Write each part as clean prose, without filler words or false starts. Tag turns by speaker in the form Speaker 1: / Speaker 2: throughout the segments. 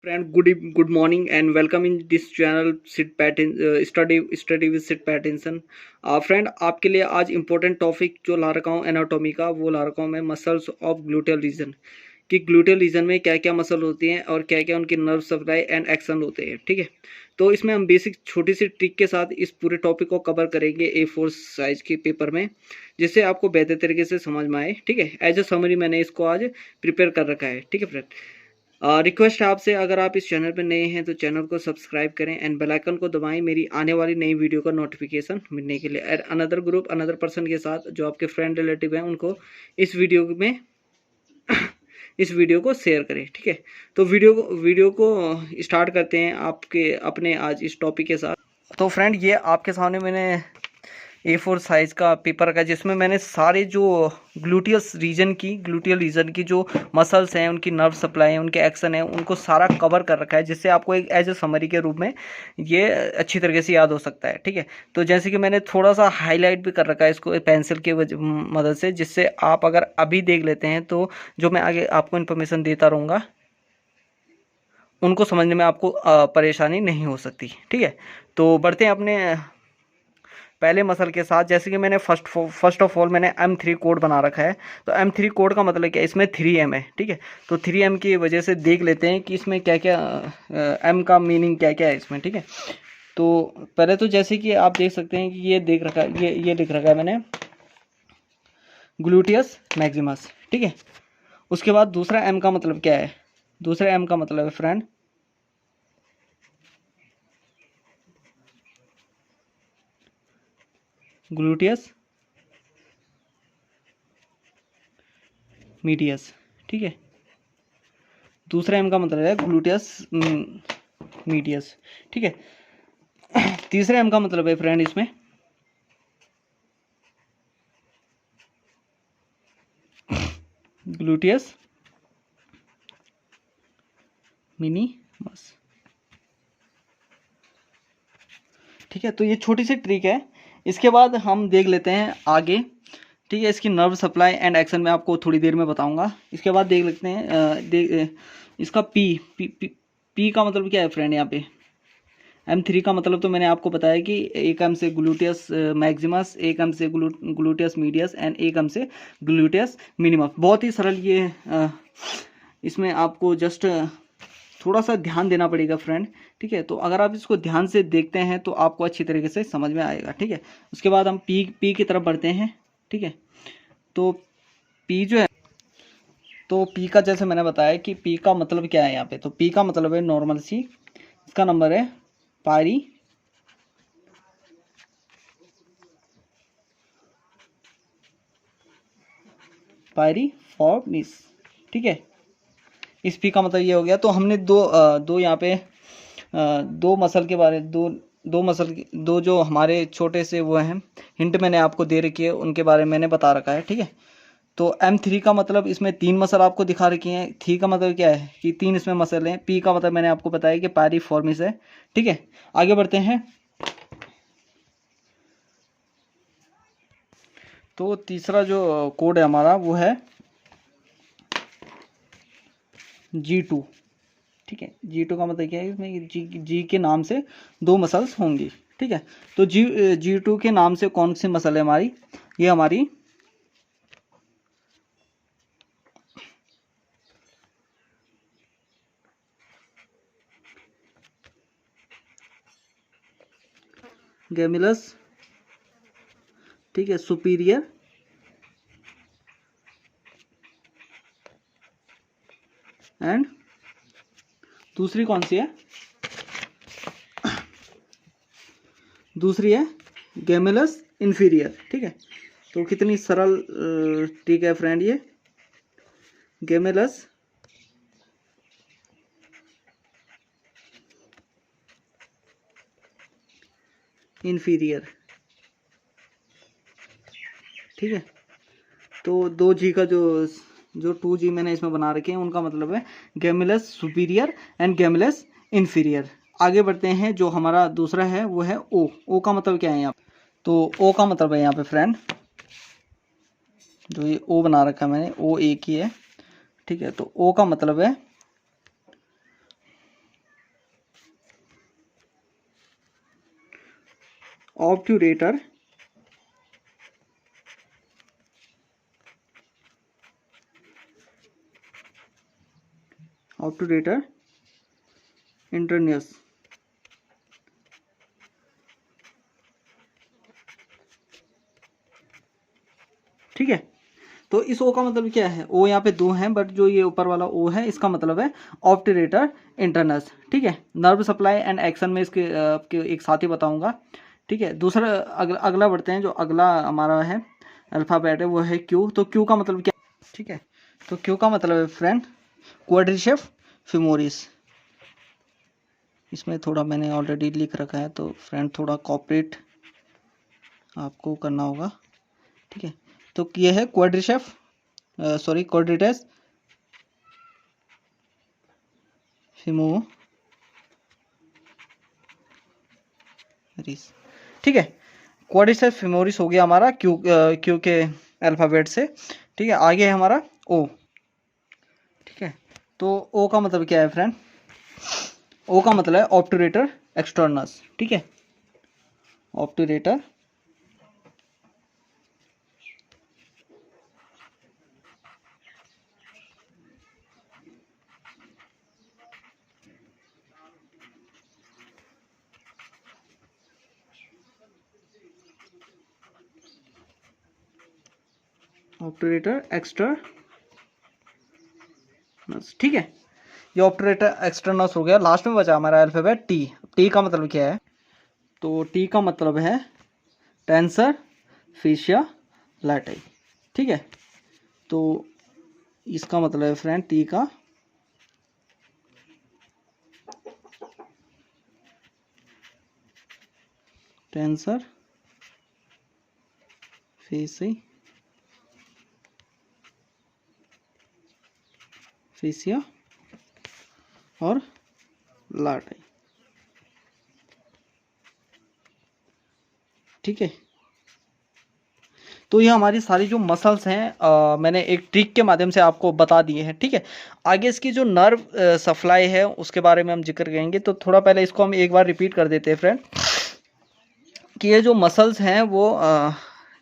Speaker 1: Friend, good morning and welcome in this channel Sid Pattin study with Sid Pattinson। Friend, आपके लिए आज important topic जो ला रखा हूँ एनाटॉमी का, वो ला रखा हूँ मैं मसल्स ऑफ ग्लूटेल रीजन, कि ग्लूटेल रीजन में क्या क्या मसल होती हैं और क्या क्या उनकी नर्व सप्लाई एंड एक्शन होते हैं। ठीक है, तो इसमें हम बेसिक छोटी सी ट्रिक के साथ इस पूरे टॉपिक को कवर करेंगे A4 साइज के पेपर में, जिससे आपको बेहतर तरीके से समझ में आए। ठीक है, एज अ समरी मैंने इसको आज प्रिपेयर कर रखा है। ठीक है फ्रेंड, रिक्वेस्ट है आपसे, अगर आप इस चैनल पर नए हैं तो चैनल को सब्सक्राइब करें एंड बेल आइकन को दबाएं मेरी आने वाली नई वीडियो का नोटिफिकेशन मिलने के लिए। और अनदर ग्रुप अनदर पर्सन के साथ जो आपके फ्रेंड रिलेटिव हैं उनको इस वीडियो में इस वीडियो को शेयर करें। ठीक है, तो वीडियो को स्टार्ट करते हैं आपके अपने आज इस टॉपिक के साथ। तो फ्रेंड, ये आपके सामने मैंने A4 साइज का पेपर रखा है, जिसमें मैंने सारे जो ग्लूटियल रीजन की जो मसल्स हैं, उनकी नर्व सप्लाई है, उनके एक्शन है, उनको सारा कवर कर रखा है, जिससे आपको एक एज ए समरी के रूप में ये अच्छी तरीके से याद हो सकता है। ठीक है, तो जैसे कि मैंने थोड़ा सा हाईलाइट भी कर रखा है इसको पेंसिल की मदद से, जिससे आप अगर अभी देख लेते हैं तो जो मैं आगे आपको इन्फॉर्मेशन देता रहूँगा उनको समझने में आपको परेशानी नहीं हो सकती। ठीक है, तो बढ़ते हैं अपने पहले मसल के साथ। जैसे कि मैंने फर्स्ट ऑफ ऑल मैंने M3 कोड बना रखा है। तो M3 कोड का मतलब क्या है, इसमें 3M है। ठीक है, तो 3M की वजह से देख लेते हैं कि इसमें क्या क्या M का मीनिंग क्या क्या है इसमें। ठीक है, तो पहले तो जैसे कि आप देख सकते हैं कि ये देख रखा है, ये लिख रखा है मैंने, ग्लूटियस मैक्सिमस। ठीक है, उसके बाद दूसरा M का मतलब क्या है, दूसरा M का मतलब है फ्रेंड ग्लूटियस मीडियस। ठीक है, दूसरा M का मतलब है ग्लूटियस मीडियस। ठीक है, तीसरे M का मतलब है फ्रेंड इसमें ग्लूटियस मिनिमस। ठीक है, तो ये छोटी सी ट्रिक है। इसके बाद हम देख लेते हैं आगे। ठीक है, इसकी नर्व सप्लाई एंड एक्शन मैं आपको थोड़ी देर में बताऊंगा। इसके बाद देख लेते हैं इसका पी का मतलब क्या है फ्रेंड। यहाँ पे M3 का मतलब तो मैंने आपको बताया कि एक M से ग्लूटियस मैक्सिमस, एक M से ग्लूटियस मीडियस एंड एक M से ग्लूटियस मिनिमम। बहुत ही सरल ये इसमें आपको जस्ट थोड़ा सा ध्यान देना पड़ेगा फ्रेंड। ठीक है, तो अगर आप इसको ध्यान से देखते हैं तो आपको अच्छी तरीके से समझ में आएगा। ठीक है, उसके बाद हम पी की तरफ बढ़ते हैं। ठीक है, तो पी जो है, तो पी का जैसे मैंने बताया कि पी का मतलब क्या है यहाँ पे, तो पी का मतलब है नॉर्मल सी, इसका नंबर है पायरीफॉर्मिस। ठीक है, इस पी का मतलब ये हो गया। तो हमने दो यहाँ पे दो मसल के बारे दो जो हमारे छोटे से वो हैं हिंट मैंने आपको दे रखी है, उनके बारे में मैंने बता रखा है। ठीक है, तो M3 का मतलब इसमें 3 मसल आपको दिखा रखी हैं। 3 का मतलब क्या है कि 3 इसमें मसल हैं। पी का मतलब मैंने आपको बताया कि पायरीफॉर्मिस है। ठीक है, आगे बढ़ते हैं। तो तीसरा जो कोड है हमारा वो है G2। ठीक है, G2 का मतलब क्या है, इसमें जी के नाम से 2 मसल्स होंगी। ठीक है, तो G2 के नाम से कौन सी मसल है हमारी, ये हमारी गेमिलस। ठीक है, सुपीरियर एंड दूसरी कौन सी है, दूसरी है गेमिलस इंफीरियर। ठीक है, तो कितनी सरल ठीक है फ्रेंड, ये गेमिलस इंफीरियर। ठीक है, तो 2G का जो 2G मैंने इसमें बना रखे हैं उनका मतलब है गेमिलस सुपीरियर एंड गेमिलस इंफीरियर। आगे बढ़ते हैं, जो हमारा दूसरा है वो है ओ का मतलब क्या है यहाँ, तो ओ का मतलब है यहाँ पे फ्रेंड, जो ये ओ बना रखा है मैंने, ओ एक ही है। ठीक है, तो ओ का मतलब है ऑब्ट्यूरेटर इंटरनस। ठीक है, तो इस ओ का मतलब क्या है, ओ यहाँ पे दो हैं बट जो ये ऊपर वाला ओ है इसका मतलब है ऑब्ट्यूरेटर इंटरनस। ठीक है, नर्व सप्लाई एंड एक्शन में इसके आपके एक साथ ही बताऊंगा। ठीक है, दूसरा अगला बढ़ते हैं। जो अगला हमारा है अल्फ़ाबेट है वो है क्यू। तो क्यू का मतलब क्या, ठीक है, तो क्यू का मतलब है फ्रेंड क्वाड्रिसेप्स फीमोरिस। इसमें थोड़ा मैंने ऑलरेडी लिख रखा है तो फ्रेंड थोड़ा कॉपरेट आपको करना होगा। ठीक है, तो ये है क्वाड्रिसेप्स क्वाड्रिटेस फीमोरिस। ठीक है, क्वाड्रिसेप्स फीमोरिस हो गया हमारा क्यू के अल्फ़ाबेट से। ठीक है, आगे है हमारा ओ। ठीक है, तो ओ का मतलब क्या है फ्रेंड, ओ का मतलब है ऑब्ट्यूरेटर एक्सटर्नस। ठीक है, ऑब्ट्यूरेटर एक्सटर्नस। ठीक है, ये ऑब्ट्यूरेटर एक्सटर्नस हो गया। लास्ट में बचा हमारा अल्फ़ाबेट टी। टी का मतलब क्या है, तो टी का मतलब है टेंसर फेशिया लैटाई। ठीक है, तो इसका मतलब है फ्रेंड टी का टेंसर फेशिया और लैटाई। ठीक है, तो ये हमारी सारी जो मसल्स हैं मैंने एक ट्रिक के माध्यम से आपको बता दिए हैं। ठीक है, आगे इसकी जो नर्व सप्लाई है उसके बारे में हम जिक्र करेंगे। तो थोड़ा पहले इसको हम एक बार रिपीट कर देते हैं फ्रेंड, कि ये जो मसल्स हैं वो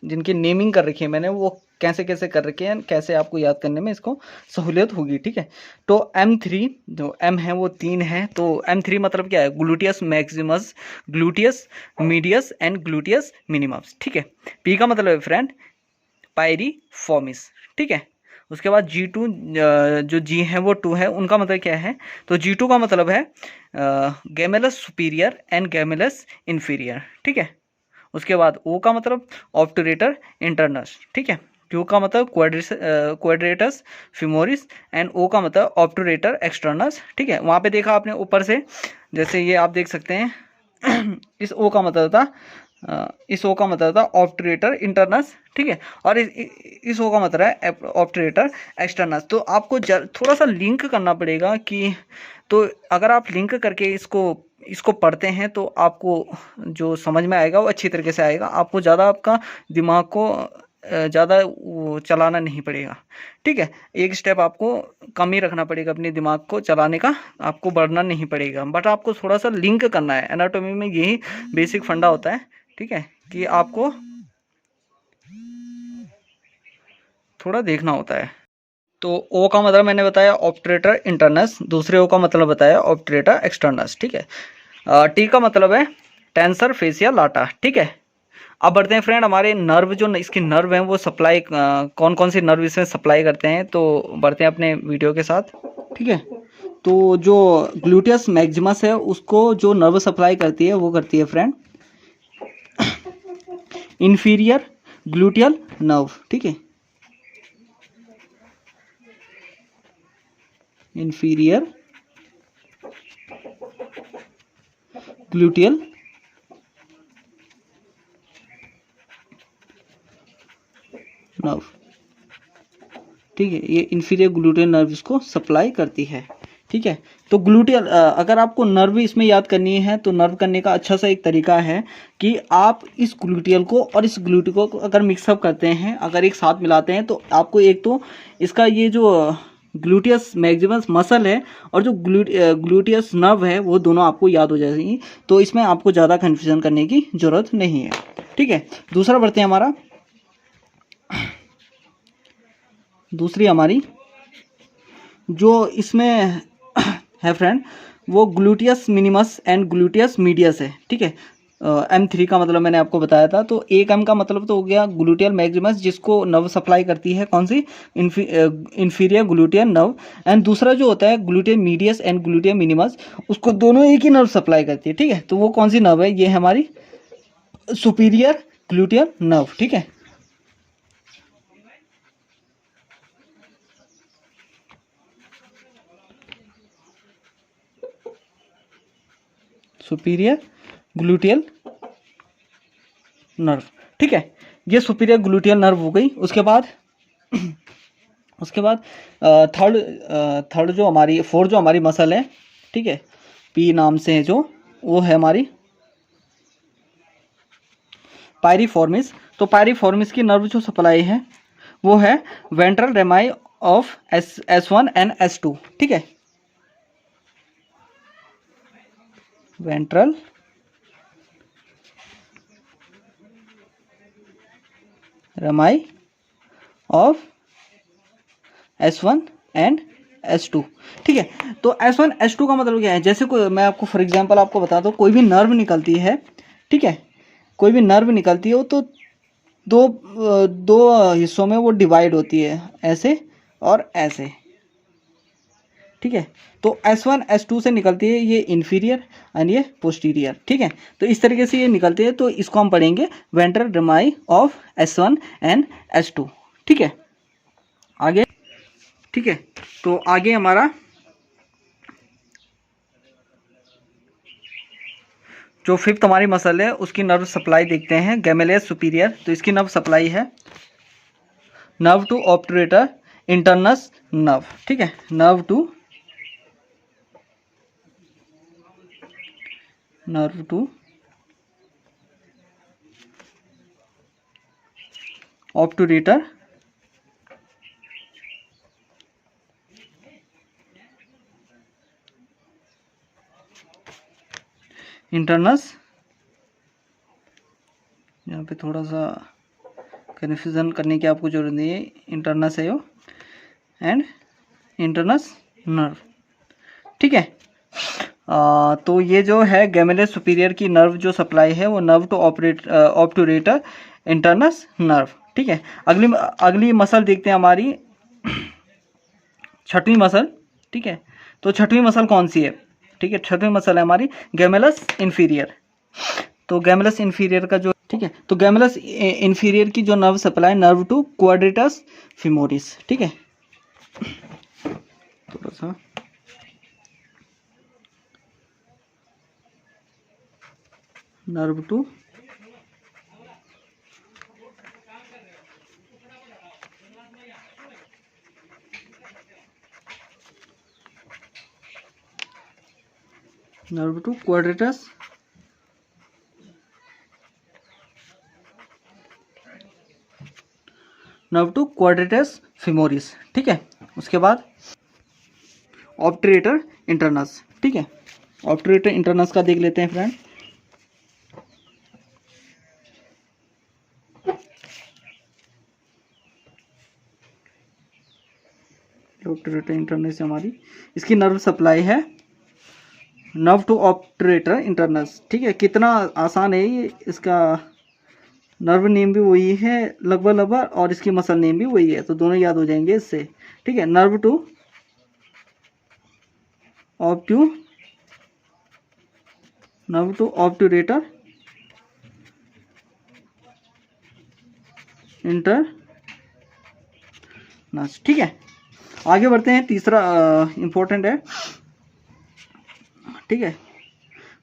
Speaker 1: जिनकी नेमिंग कर रखी है मैंने, वो कैसे कैसे कर रखे हैं, कैसे आपको याद करने में इसको सहूलियत होगी। ठीक है, तो M3 जो M है वो 3 है। तो M3 मतलब क्या है, gluteus Maximus, gluteus medius and gluteus minimus. ठीक है, P का मतलब है फ्रेंड पायरीफॉर्मिस। ठीक है, उसके बाद G2 जो G है वो 2 है, उनका मतलब क्या है, तो G2 का मतलब है गैमेलस सुपीरियर एंड गैमेलस इन्फीरियर। ठीक है, उसके बाद O का मतलब ऑब्ट्यूरेटर इंटरनस। ठीक है, Q का मतलब क्वाड्रेटस फिमोरिस एंड O का मतलब ऑब्ट्यूरेटर एक्सटर्नस। ठीक है, वहाँ पे देखा आपने ऊपर से, जैसे ये आप देख सकते हैं इस O का मतलब था ऑब्ट्यूरेटर इंटरनस। ठीक है, और इस O का मतलब है ऑब्ट्यूरेटर एक्सटर्नस। तो आपको थोड़ा सा लिंक करना पड़ेगा कि, तो अगर आप लिंक करके इसको पढ़ते हैं तो आपको जो समझ में आएगा वो अच्छी तरीके से आएगा। आपको ज़्यादा आपका दिमाग को ज़्यादा चलाना नहीं पड़ेगा। ठीक है, एक स्टेप आपको कम ही रखना पड़ेगा अपने दिमाग को चलाने का, आपको बढ़ना नहीं पड़ेगा, बट आपको थोड़ा सा लिंक करना है। एनाटॉमी में यही बेसिक फंडा होता है। ठीक है, कि आपको थोड़ा देखना होता है। तो ओ का मतलब मैंने बताया ऑब्ट्यूरेटर इंटरनस, दूसरे ओ का मतलब बताया ऑब्ट्यूरेटर एक्सटर्नस। ठीक है, टी का मतलब है टेंसर फेसिया लाटा। ठीक है, अब बढ़ते हैं फ्रेंड हमारे नर्व, जो इसकी नर्व हैं वो सप्लाई कौन कौन सी नर्व इसमें सप्लाई करते हैं, तो बढ़ते हैं अपने वीडियो के साथ। ठीक है, तो जो ग्लूटियस मैक्सिमस है उसको जो नर्व सप्लाई करती है वो करती है फ्रेंड इंफीरियर ग्लूटियल नर्व। ठीक है, इंफीरियर ग्लूटियल नर्व। ठीक है, ये इंफीरियर ग्लूटियल नर्व इसको सप्लाई करती है। ठीक है, तो ग्लूटियल अगर आपको नर्व इसमें याद करनी है तो नर्व करने का अच्छा सा एक तरीका है कि आप इस ग्लूटियल को और इस ग्लूटियल को अगर मिक्सअप करते हैं, अगर एक साथ मिलाते हैं, तो आपको एक तो इसका ये जो ग्लूटियस मैक्सिमस मसल है और जो ग्लूटियस नर्व है वो दोनों आपको याद हो जाएगी, तो इसमें आपको ज़्यादा कन्फ्यूजन करने की ज़रूरत नहीं है। ठीक है, दूसरा बढ़ते हैं हमारा, दूसरी हमारी जो इसमें है फ्रेंड वो gluteus minimus and gluteus medius है। ठीक है, M3 का मतलब मैंने आपको बताया था। तो एक M का मतलब तो हो गया ग्लूटियल मैक्सिमस, जिसको नर्व सप्लाई करती है कौन सी, इंफीरियर ग्लूटियल नर्व। एंड दूसरा जो होता है gluteal medius and gluteal minimus, उसको दोनों एक ही नर्व सप्लाई करती है। ठीक है, तो वो कौन सी नर्व है, ये है हमारी सुपीरियर ग्लूटियल नर्व। ठीक है, सुपीरियर ग्लूटियल नर्व। ठीक है, ये सुपीरियर ग्लूटियल नर्व हो गई। उसके बाद थर्ड जो हमारी फोर्थ जो हमारी मसल है, ठीक है, पी नाम से है जो, वो है हमारी पायरिफॉर्मिस। तो पायरिफॉर्मिस की नर्व जो सप्लाई है वो है ventral rami of S1 and S2। ठीक है, ventral rami of S1 and S2। ठीक है, तो S1 S2 का मतलब क्या है, जैसे कोई, मैं आपको फॉर एग्जांपल आपको बताता हूँ, कोई भी नर्व निकलती है, ठीक है, कोई भी नर्व निकलती है वो तो दो दो हिस्सों में वो डिवाइड होती है, ऐसे और ऐसे। ठीक है, तो S1 S2 से निकलती है ये इंफीरियर एंड ये पोस्टीरियर। ठीक है, तो इस तरीके से ये निकलते हैं, तो इसको हम पढ़ेंगे ventral rami of S1 and S2। ठीक है, आगे, ठीक है, तो आगे हमारा जो फिफ्थ हमारी मसल है उसकी नर्व सप्लाई देखते हैं, गैमेलियस सुपीरियर। तो इसकी नर्व सप्लाई है nerve to obturator internus nerve. ठीक है, नर्व टू ऑब्टूरेटर इंटरनस, यहाँ पे थोड़ा सा कन्फ्यूज़न करने की आपको जरूरत नहीं है, इंटरनस है वो एंड इंटरनस नर्व। ठीक है, तो ये जो है गैमेलियस सुपीरियर की नर्व जो सप्लाई है वो nerve to obturator internus nerve. ठीक है, अगली मसल देखते हैं हमारी छठवीं मसल। ठीक है, तो छठवीं मसल कौन सी है, ठीक है, छठवीं मसल है हमारी गैमेलस इन्फीरियर। तो गैमेलस इन्फीरियर का जो, ठीक है, तो गैमेलस इन्फीरियर की जो nerve supply nerve to quadratus femoris. ठीक है, थोड़ा सा नर्व टू क्वाड्रेटस फिमोरिस। ठीक है, उसके बाद ऑब्टूरेटर इंटरनस। ठीक है, ऑब्टूरेटर इंटरनस का देख लेते हैं फ्रेंड। ऑब्टूरेटर इंटरनस हमारी, इसकी नर्व सप्लाई है नर्व टू ऑब्टूरेटर इंटरनस। ठीक है, कितना आसान है ये, इसका नर्व नेम भी वही है लगभग, और इसकी मसल नेम भी वही है, तो दोनों याद हो जाएंगे इससे। ठीक है, नर्व टू ऑब्टूरेटर इंटरनस। ठीक है, आगे बढ़ते हैं, तीसरा इंपॉर्टेंट है। ठीक है,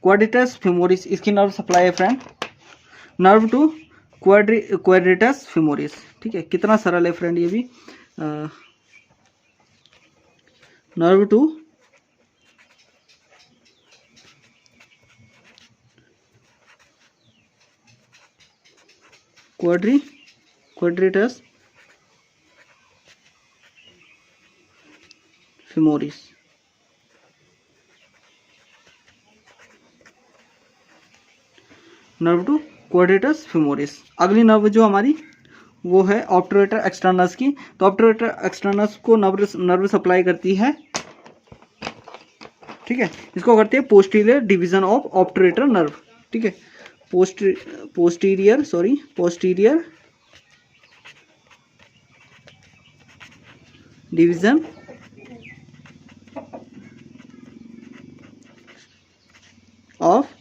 Speaker 1: क्वाड्रेटस फिमोरिस, इसकी नर्व सप्लाई है friend nerve to quadratus femoris. ठीक है, कितना सरल है फ्रेंड ये भी, nerve to quadratus femoris. Nerve to quadratus femoris. अगली नर्व जो हमारी वो है ऑब्टूरेटर एक्सटर्नस की। तो ऑब्टूरेटर एक्सटर्नस को नर्व सप्लाई करती है, ठीक है। इसको करते हैं posterior division of obturator nerve, ठीक है। Posterior division of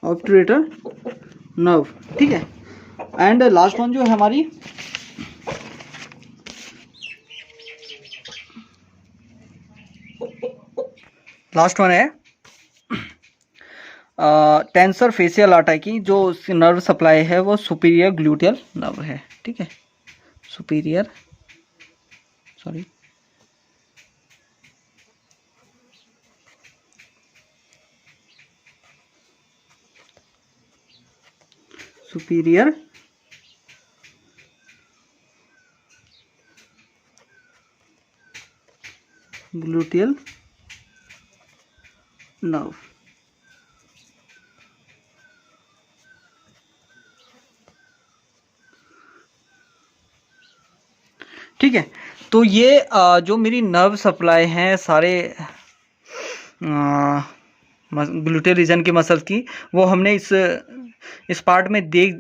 Speaker 1: obturator nerve, ठीक है। एंड लास्ट वन जो है हमारी लास्ट वन है टेंसर फेशियल आर्टरी की। जो नर्व सप्लाई है वो सुपीरियर ग्लूटियल नर्व है, ठीक है। सुपीरियर ग्लूटियल नर्व, ठीक है। तो ये जो मेरी नर्व सप्लाई हैं सारे ग्लूटियल रीजन की मसल्स की, वो हमने इस पार्ट में देख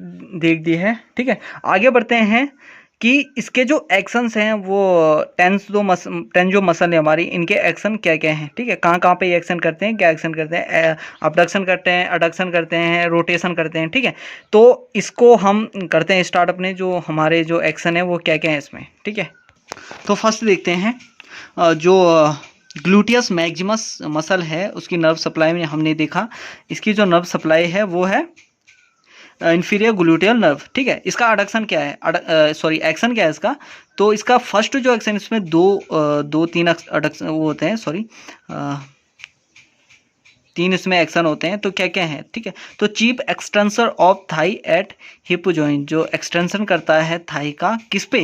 Speaker 1: दी है, ठीक है। आगे बढ़ते हैं कि इसके जो एक्शंस हैं वो टेन जो मसल है हमारी, इनके एक्शन क्या क्या हैं, ठीक है। कहाँ कहाँ पे ये एक्शन करते हैं, क्या एक्शन करते हैं, अबडक्शन करते हैं, एडक्शन करते हैं, रोटेशन करते हैं, ठीक है। तो इसको हम करते हैं स्टार्ट, अपने जो हमारे जो एक्शन है वो क्या क्या है इसमें, ठीक है। तो फर्स्ट देखते हैं जो ग्लूटियस मैक्सिमस मसल है उसकी नर्व सप्लाई में हमने देखा, इसकी जो नर्व सप्लाई है वो है इंफीरियर ग्लूटियल नर्व, ठीक है। इसका एडक्शन क्या है, एक्शन क्या है इसका। तो इसका फर्स्ट जो एक्शन, इसमें दो तीन एडक्शन वो होते हैं, तीन इसमें एक्शन होते हैं। तो क्या क्या है, ठीक है। तो chief extensor of thigh at hip joint, जो एक्सटेंशन करता है थाई का, किस पे,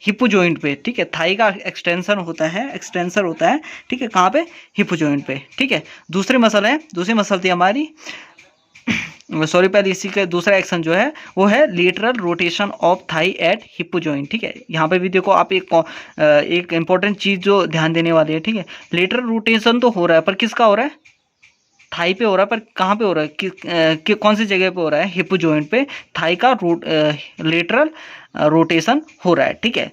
Speaker 1: हिप जॉइंट पे, ठीक है। थाई का एक्सटेंशन होता है, एक्सटेंसर होता है, ठीक है, कहाँ पे, हिप जॉइंट पे, ठीक है। दूसरी मसल थी हमारी पहले इसी का दूसरा एक्शन जो है वो है lateral rotation of thigh at hip joint, ठीक है। यहाँ पे भी देखो आप एक इंपॉर्टेंट चीज जो ध्यान देने वाली है, ठीक है। लेटरल रोटेशन तो हो रहा है, पर किसका हो रहा है, थाई पे हो रहा है, पर कहाँ पे हो रहा है, कौन सी जगह पे हो रहा है, हिप जॉइंट पे थाई का लेटरल रोटेशन हो रहा है, ठीक है।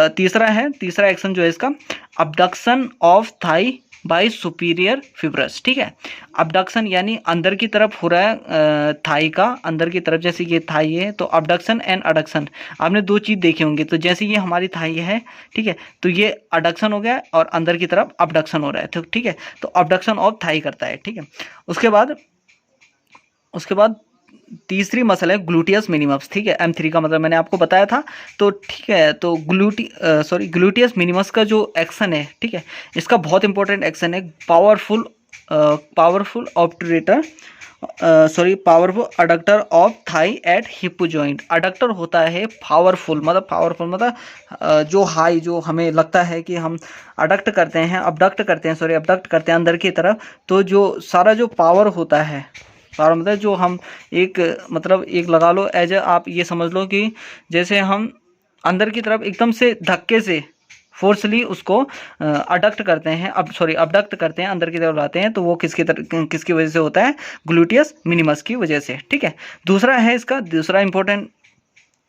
Speaker 1: तीसरा एक्शन जो है इसका abduction of thigh by superior fibrous, ठीक है। अबडक्शन यानी अंदर की तरफ हो रहा है थाई का, अंदर की तरफ, जैसे ये थाई है तो अबडक्शन एंड अडक्शन आपने दो चीज देखे होंगे। तो जैसे ये हमारी थाई है, ठीक है, तो ये अडक्शन हो गया और अंदर की तरफ अबडक्शन हो रहा है, तो ठीक है। तो अबडक्शन ऑफ थाई करता है, ठीक है। उसके बाद तीसरी मसल है ग्लूटियस मिनिमस, ठीक है। M3 का मतलब मैंने आपको बताया था, तो ठीक है। तो ग्लूटियस मिनिमस का जो एक्शन है, ठीक है, इसका बहुत इंपॉर्टेंट एक्शन है, powerful adductor of thigh at hip joint. Adductor होता है पावरफुल मतलब जो हाई, जो हमें लगता है कि हम अडक्ट करते हैं अंदर की तरफ, तो जो सारा जो पावर होता है, सारा मतलब जो हम एक लगा लो एज आप ये समझ लो कि जैसे हम अंदर की तरफ एकदम से धक्के से फोर्सली उसको अडक्ट करते हैं, अबडक्ट करते हैं, अंदर की तरफ लाते हैं, तो वो किसकी वजह से होता है, ग्लूटियस मिनिमस की वजह से, ठीक है। दूसरा इंपॉर्टेंट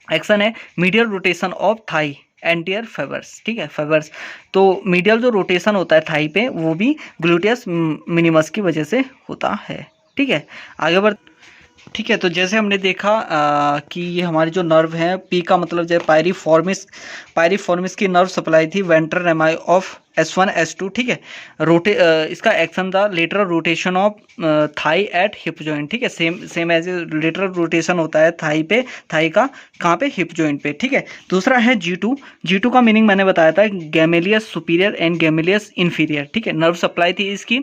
Speaker 1: एक्शन है medial rotation of Thai anterior favours, ठीक है, फेवर्स। तो मीडियल जो रोटेशन होता है थाई पे, वो भी ग्लूटियस मिनिमस की वजह से होता है, ठीक है। आगे बढ़, ठीक है। तो जैसे हमने देखा कि ये हमारी जो नर्व है, पी का मतलब जो पायरिफॉर्मिस की नर्व सप्लाई थी ventral rami of S1 S2, ठीक है। इसका एक्शन था lateral rotation of thigh at hip joint, ठीक है। सेम एज लेटरल रोटेशन होता है थाई का कहाँ पे, हिप जॉइंट पे, ठीक है। दूसरा है G2 का मीनिंग मैंने बताया था, gemellus superior and gemellus inferior, ठीक है। नर्व सप्लाई थी इसकी,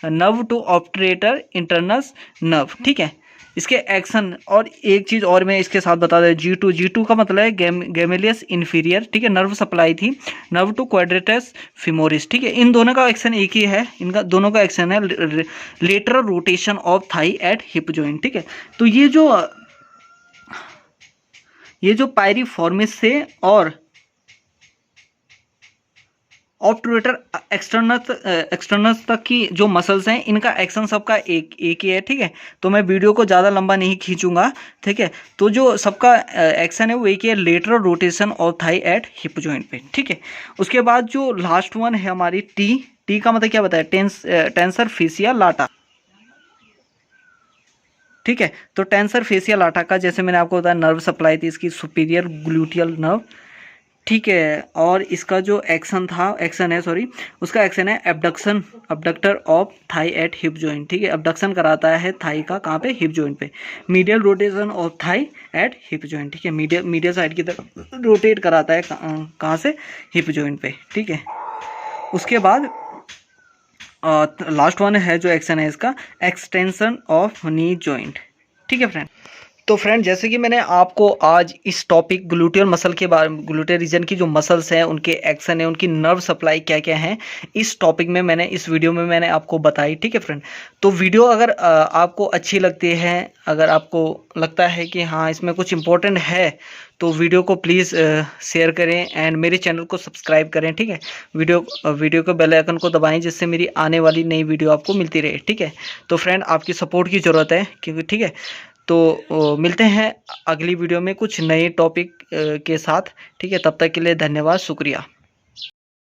Speaker 1: nerve to obturator internus nerve, ठीक है। इसके एक्शन। और एक चीज़ और मैं इसके साथ बता दें, G2 का मतलब है गेमेलियस इन्फीरियर, ठीक है, नर्व सप्लाई थी, नर्व टू क्वाड्रेटस फिमोरिस, ठीक है। इन दोनों का एक्शन एक ही है, इनका दोनों का एक्शन है lateral rotation of thigh at hip joint, ठीक है। तो ये जो पायरिफॉर्मिस से और ऑब्टूरेटर एक्सटर्नस तक की जो मसल्स हैं, इनका एक्शन सबका एक ही है, ठीक है। तो मैं वीडियो को ज़्यादा लंबा नहीं खींचूंगा, ठीक है। तो जो सबका एक्शन है वो एक ही है, lateral rotation of thigh at hip joint पे, ठीक है। उसके बाद जो लास्ट वन है हमारी टी का मतलब क्या बताया, टेंसर फेसिया लाटा, ठीक है। तो टेंसर फेसिया लाटा का जैसे मैंने आपको बताया नर्व सप्लाई थी इसकी सुपीरियर ग्लूटियल नर्व, ठीक है। और इसका जो एक्शन है सॉरी, उसका एक्शन है abductor of thigh at hip joint, ठीक है। अबडक्शन कराता है थाई का, कहाँ पे, हिप जॉइंट पे। Medial rotation of thigh at hip joint, ठीक है, मीडियल साइड की तरफ रोटेट कराता है, कहाँ से, हिप जॉइंट पे, ठीक है। उसके बाद लास्ट वन है जो एक्शन है इसका, एक्सटेंशन ऑफ नी जॉइंट, ठीक है फ्रेंड। तो फ्रेंड, जैसे कि मैंने आपको आज इस टॉपिक ग्लूटियल मसल के बारे में, ग्लूटियल रीजन की जो मसल्स हैं उनके एक्शन है, उनकी नर्व सप्लाई क्या क्या है, इस टॉपिक में मैंने, इस वीडियो में मैंने आपको बताई, ठीक है फ्रेंड। तो वीडियो अगर आपको अच्छी लगती है, अगर आपको लगता है कि हाँ इसमें कुछ इंपॉर्टेंट है, तो वीडियो को प्लीज़ शेयर करें एंड मेरे चैनल को सब्सक्राइब करें, ठीक है। वीडियो को बेल आइकन को दबाएं, जिससे मेरी आने वाली नई वीडियो आपको मिलती रहे, ठीक है। तो फ्रेंड, आपकी सपोर्ट की ज़रूरत है, क्योंकि ठीक है। तो मिलते हैं अगली वीडियो में कुछ नए टॉपिक के साथ, ठीक है। तब तक के लिए धन्यवाद, शुक्रिया।